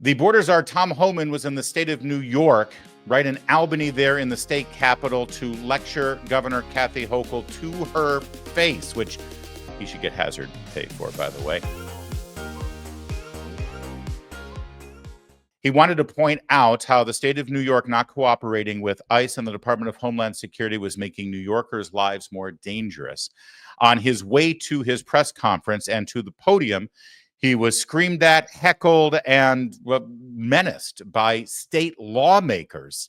The border czar Tom Homan was in the state of New York, right in Albany there in the state capital, to lecture Governor Kathy Hochul to her face, which he should get hazard pay for, by the way. He wanted to point out how the state of New York not cooperating with ICE and the Department of Homeland Security was making New Yorkers' lives more dangerous. On his way to his press conference and to the podium, he was screamed at, heckled, and menaced by state lawmakers,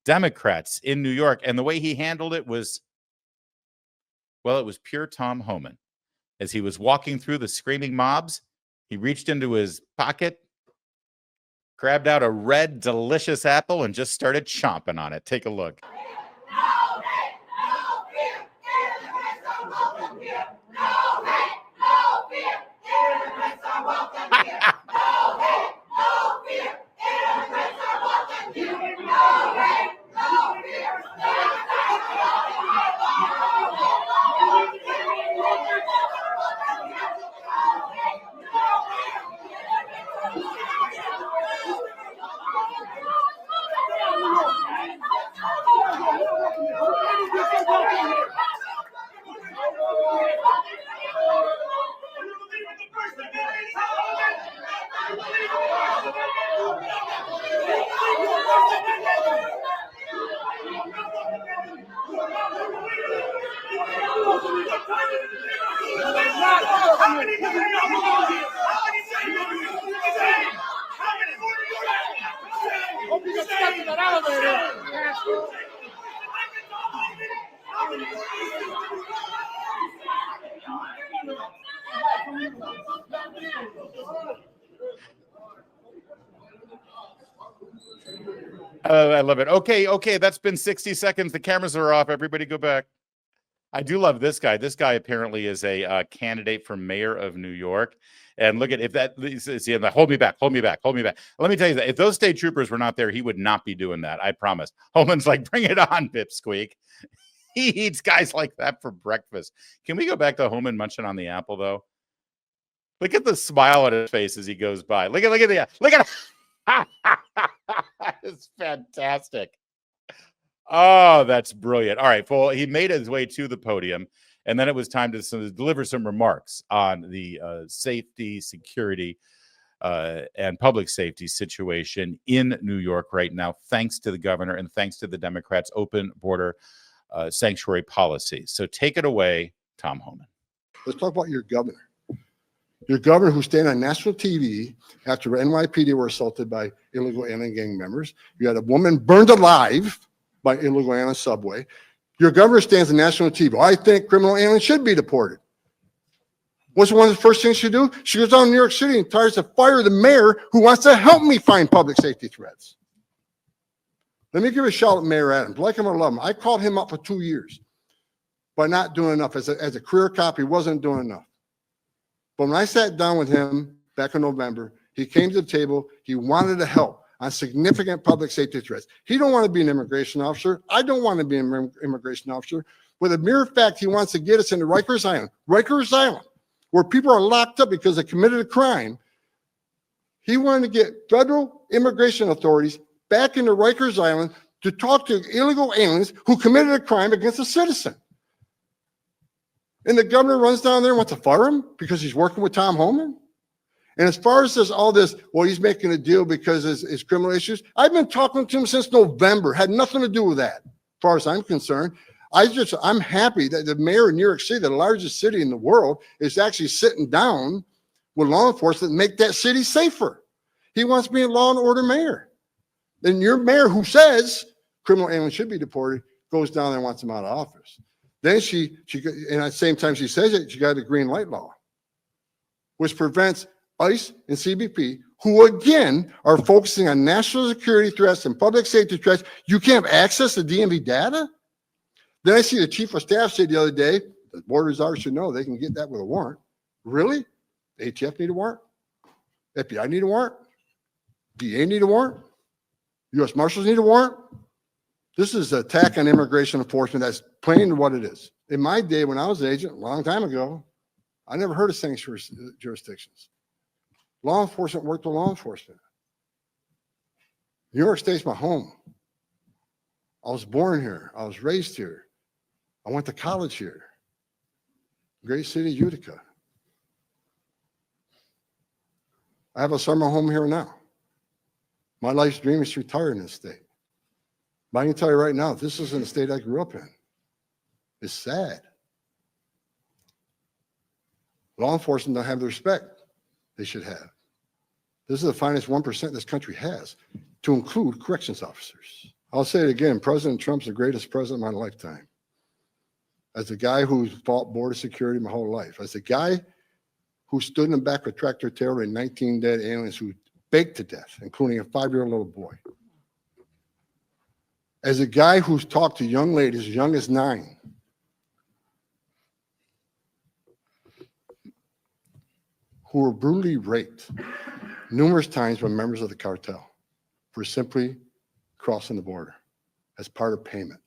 Democrats in New York. And the way he handled it was, well, it was pure Tom Homan. As he was walking through the screaming mobs, he reached into his pocket, grabbed out a red, delicious apple, and just started chomping on it. Take a look. I love it. Okay, that's been 60 seconds. The cameras are off. Everybody go back. I do love this guy. This guy apparently is a candidate for mayor of New York. And look at if that, see, hold me back. Let me tell you that if those state troopers were not there, he would not be doing that. I promise. Homan's like, bring it on, Pipsqueak. He eats guys like that for breakfast. Can we go back to Homan munching on the apple, though? Look at the smile on his face as he goes by. Look at it's fantastic. Oh, that's brilliant. All right, well, he made his way to the podium, and then it was time to deliver some remarks on the safety, security, and public safety situation in New York right now, thanks to the governor and thanks to the Democrats' open border sanctuary policy. So take it away, Tom Homan. Let's talk about your governor. Your governor who's standing on national TV after NYPD were assaulted by illegal alien gang members. You had a woman burned alive by illegal alien subway. Your governor stands on national TV. I think criminal aliens should be deported. What's one of the first things she do? She goes down to New York City and tries to fire the mayor who wants to help me find public safety threats. Let me give a shout out to Mayor Adams. Like him or love him, I called him up for 2 years, but not doing enough. As a career cop, he wasn't doing enough. But when I sat down with him back in November, he came to the table. He wanted to help on significant public safety threats. He don't want to be an immigration officer. I don't want to be an immigration officer. With a mere fact, he wants to get us into Rikers Island, where people are locked up because they committed a crime. He wanted to get federal immigration authorities back into Rikers Island to talk to illegal aliens who committed a crime against a citizen. And the governor runs down there and wants to fire him because he's working with Tom Homan. And as far as all this, well, he's making a deal because his criminal issues. I've been talking to him since November. Had nothing to do with that, as far as I'm concerned. I'm happy that the mayor of New York City, the largest city in the world, is actually sitting down with law enforcement to make that city safer. He wants to be a law and order mayor. Then your mayor, who says criminal aliens should be deported, goes down there and wants them out of office. Then she and at the same time she says it, she got a green light law, which prevents ICE and CBP, who again are focusing on national security threats and public safety threats. You can't have access to DMV data. Then I see the chief of staff say the other day, the border czar should know they can get that with a warrant. Really? The ATF need a warrant? FBI need a warrant? DA need a warrant? U.S. Marshals need a warrant? This is an attack on immigration enforcement that's plain what it is. In my day, when I was an agent, a long time ago, I never heard of sanctuary jurisdictions. Law enforcement worked with law enforcement. New York State's my home. I was born here. I was raised here. I went to college here. Great city, Utica. I have a summer home here now. My life's dream is to retire in this state. But I can tell you right now, this isn't the state I grew up in. It's sad. Law enforcement don't have the respect they should have. This is the finest 1% this country has, to include corrections officers. I'll say it again, President Trump's the greatest president of my lifetime. As a guy who's fought border security my whole life, as a guy who stood in the back of a tractor trailer and 19 dead aliens who baked to death, including a 5-year-old little boy. As a guy who's talked to young ladies as young as 9, who were brutally raped numerous times by members of the cartel for simply crossing the border as part of payment.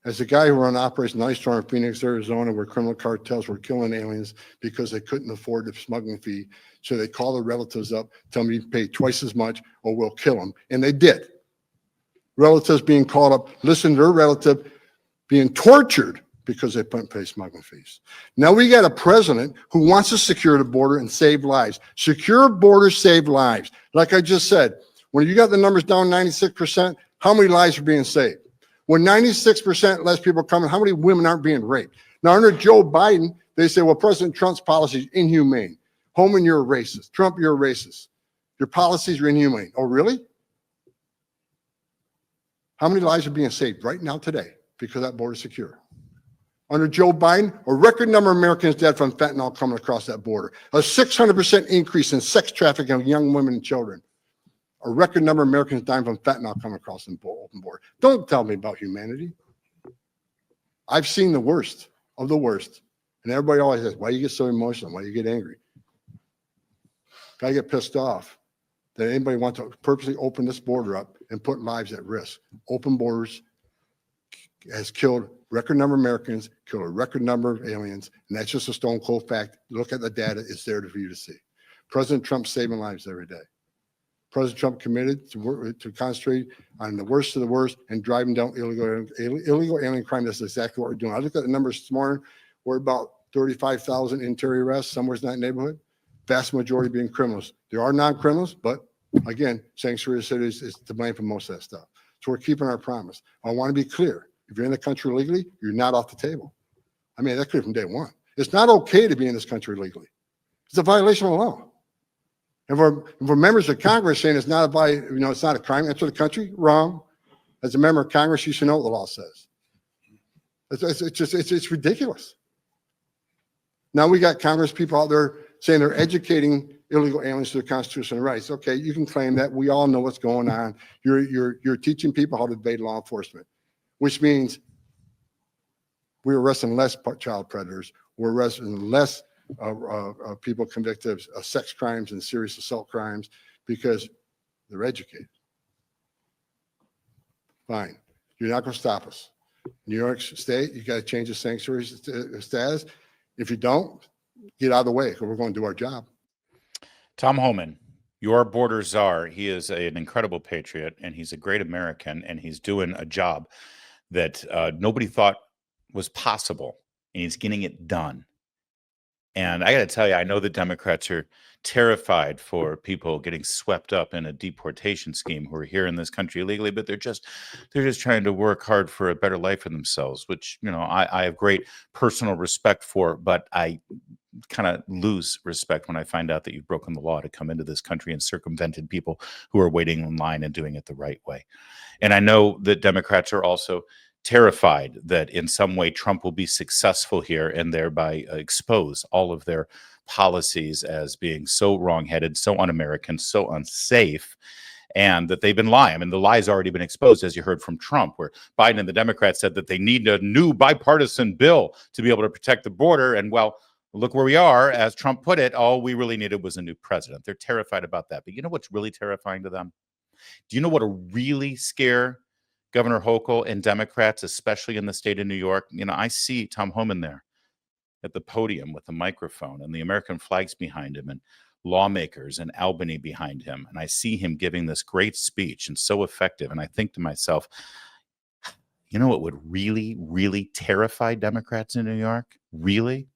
As a guy who ran Operation Ice Storm in Phoenix, Arizona, where criminal cartels were killing aliens because they couldn't afford the smuggling fee, so they call their relatives up, tell them you pay twice as much or we'll kill them, and they did. Relatives being called up, listen to their relative being tortured because they couldn't pay smuggling fees. Now we got a president who wants to secure the border and save lives. Secure borders save lives. Like I just said, when you got the numbers down 96%, how many lives are being saved? When 96% less people are coming, how many women aren't being raped? Now, under Joe Biden, they say, well, President Trump's policy is inhumane. Homan, you're a racist. Trump, you're a racist. Your policies are inhumane. Oh, really? How many lives are being saved right now today because that border is secure? Under Joe Biden, a record number of Americans dead from fentanyl coming across that border. A 600% increase in sex trafficking of young women and children. A record number of Americans dying from fentanyl coming across the open border. Don't tell me about humanity. I've seen the worst of the worst. And everybody always says, why do you get so emotional? Why do you get angry? I get pissed off that anybody wants to purposely open this border up and put lives at risk. Open borders has killed record number of Americans, killed a record number of aliens, and that's just a stone cold fact. Look at the data, it's there for you to see. President Trump's saving lives every day. President Trump committed to concentrate on the worst of the worst and driving down illegal alien crime. That's exactly what we're doing. I looked at the numbers this morning. We're about 35,000 interior arrests, somewhere in that neighborhood. Vast majority being criminals. There are non-criminals, but again, sanctuary cities is to blame for most of that stuff. So we're keeping our promise. I want to be clear. If you're in the country legally, you're not off the table. I mean, that's clear from day one. It's not okay to be in this country legally. It's a violation of the law. And for members of Congress saying it's not it's not a crime, enter the country, wrong. As a member of Congress, you should know what the law says. It's ridiculous. Now we got Congress people out there saying they're educating illegal aliens to their constitutional rights. Okay, you can claim that. We all know what's going on. You're teaching people how to evade law enforcement, which means we're arresting less child predators. We're arresting less people convicted of sex crimes and serious assault crimes because they're educated. Fine. You're not going to stop us. New York State, you got to change the sanctuary status. If you don't, get out of the way because we're going to do our job. Tom Homan, your border czar, he is an incredible patriot and he's a great American and he's doing a job that nobody thought was possible and he's getting it done. And I got to tell you, I know the Democrats are terrified for people getting swept up in a deportation scheme who are here in this country illegally, but they're just trying to work hard for a better life for themselves, which, I have great personal respect for, but I kind of lose respect when I find out that you've broken the law to come into this country and circumvented people who are waiting in line and doing it the right way. And I know that Democrats are also terrified that in some way Trump will be successful here and thereby expose all of their policies as being so wrong-headed, so un-American, so unsafe, and that they've been lying. I mean, the lie's already been exposed, as you heard from Trump, where Biden and the Democrats said that they need a new bipartisan bill to be able to protect the border. And well, look where we are. As Trump put it, all we really needed was a new president. They're terrified about that. But you know what's really terrifying to them? Do you know what will really scare Governor Hochul and Democrats, especially in the state of New York? I see Tom Homan there at the podium with the microphone and the American flags behind him and lawmakers in Albany behind him, and I see him giving this great speech and so effective, and I think to myself, you know what would really, really terrify Democrats in New York? Really?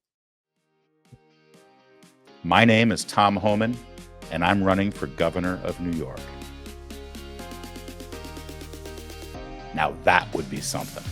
My name is Tom Homan, and I'm running for governor of New York. Now that would be something.